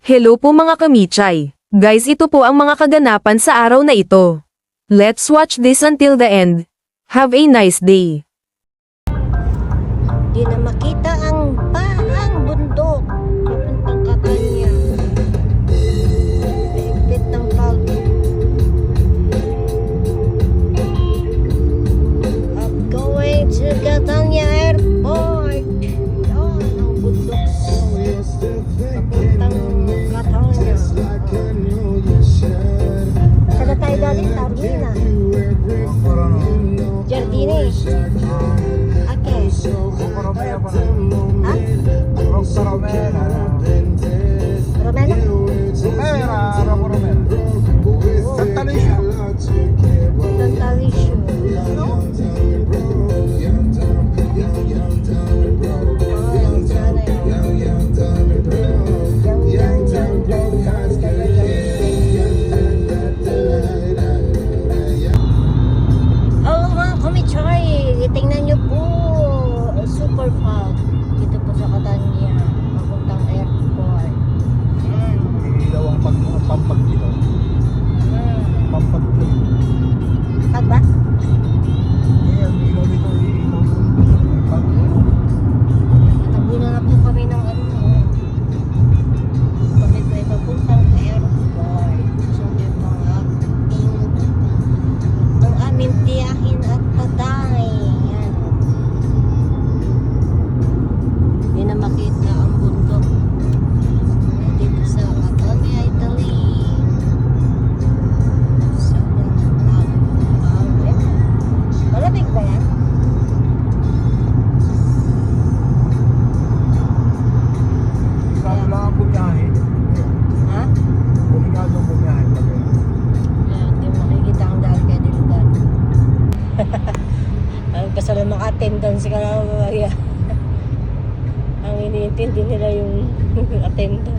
Hello po mga kamichay. Guys, ito po ang mga kaganapan sa araw na ito. Let's watch this until the end. Have a nice day. Di na makita ang bundok. Papuntang Catania. Higpit ng paldo. I'm going to Catania Airport. Yan ang bundok. Papuntang Catania. Saan tayo galing? Tarmina. Jardine. Okay. Ha? Romena? Santa Alicia. Hello mga kumichay, tingnan nyo po, super fog dito po sa Catania, papuntang airport. Ilaw ang pampagdilaw. Pampagdilaw. Pag ba? Ang ilaw nito ilaw. Natabunan na po kami ng ano. Kami po ay papuntang airport. So yung mga ang aming tiyahin at paday. Yan. Hindi na makita ang bundok dito sa Catania, Italy. So, malamig ba yan? Delikado lang ang bumiyahe. Ha? Delikado ang bumiyahe. Hindi mo makikita ang dahil kaya dilugan. Ang kasala ng attendance ka lang Maria. Ang iniintindi nila yung attendance.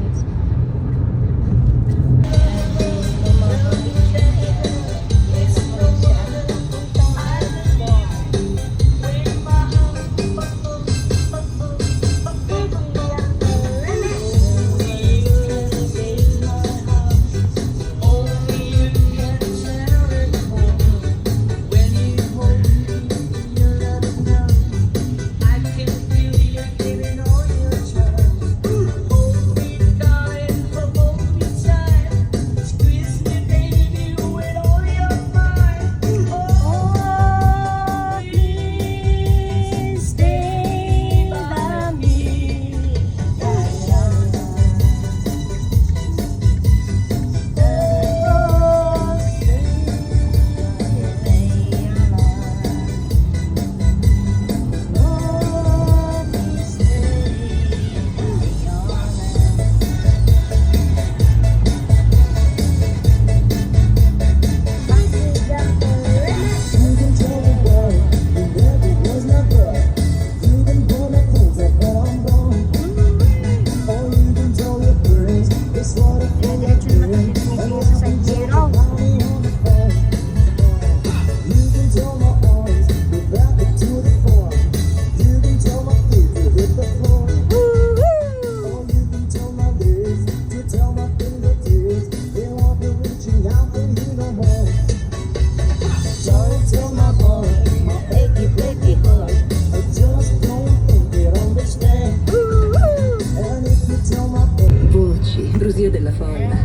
Voci, brusio della folla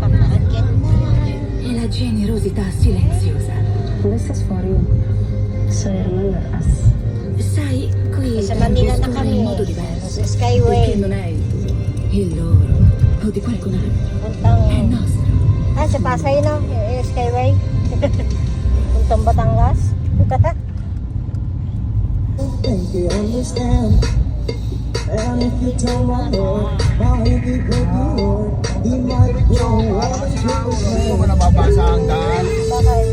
e la generosità silenziosa. Questa fuori sa hermanas. Sai, qui Sa Manila na gestura kami. in modo diverso. Sa Perché Skyway. non è il tuo, il loro o di qualcun altro. È Puntang... nostro. Ah, sa Pasay na. Skyway. Puntang Batangas. Think you understand. And if you tell my Lord, how he could break your Lord, he might go out and kill his man. Hindi mo nababasa ang daan. Bakit?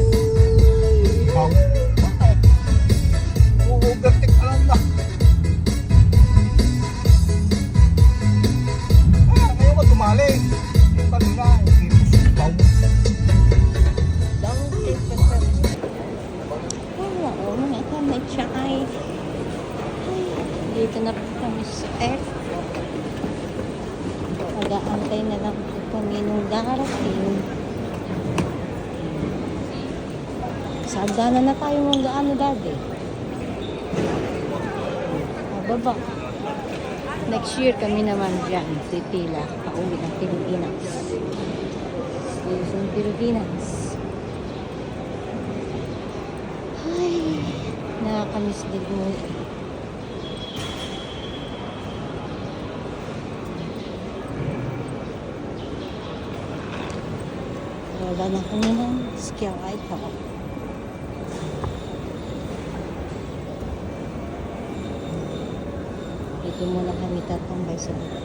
Overtake ka lang na. Ngayon ko tumali. Yung kanila, hindi mo sipaw. Don't take the first. Oo, mga kamay. Dito na po kami sa airport. Nag-aantay na lang po kami nakakarating. Sa hagdanan na tayo mga gaano dati. Baba. Next year kami naman dyan, pipila, pauwi ng Pilipinas. Sa Pilipinas. Ay, nakakamiss din mo. Wala na kami ng skill item. Dito muna kami tatambay sa baba.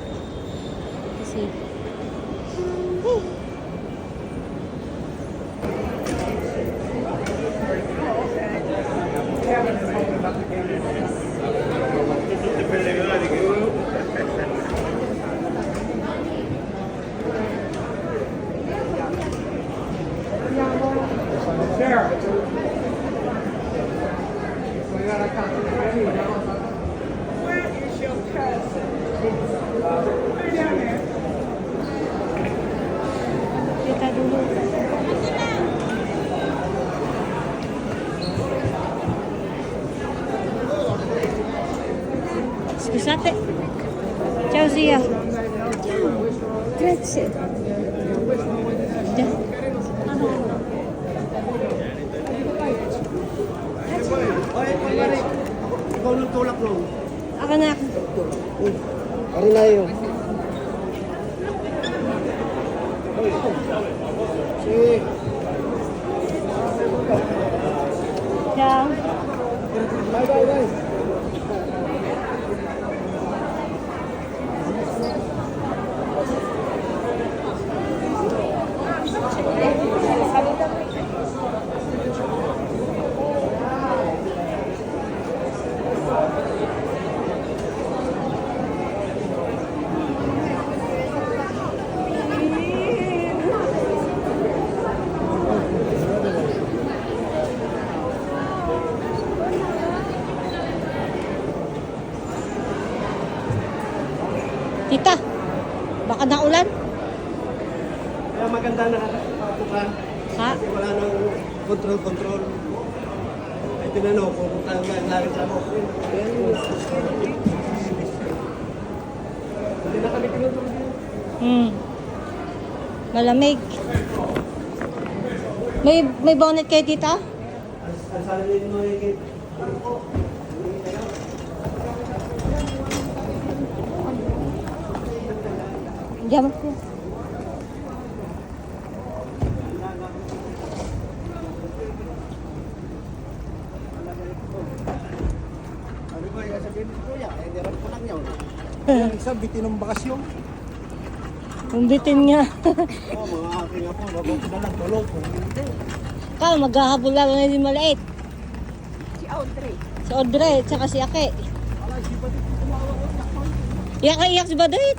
Kasi, kita dulu. Scusate. Ciao zia. Grazie. Ikaw nung tulak nung. Ako na. Ari na yun. Ciao. Bye. Tita, baka naulan? Kaya maganda na nakakapukan. Ha? Kasi wala nang control. Ay tinanong kung punta ang langit sa ako. Hindi na kami tinutulog. Malamig. May bonnet kayo tita? Ang salin mo yung Diyan po. Sabi ko, sabihin ko kuya, hindi rin ko lang yun. Yung isa, bitin ng bakasyon. Umbitin niya. Oo, mga aking ako, babang ko na lang, tulog. Hindi. Kala, maghahabol lang na yung maliit. Si Audrey, tsaka si Ake. Iyak si Badrit.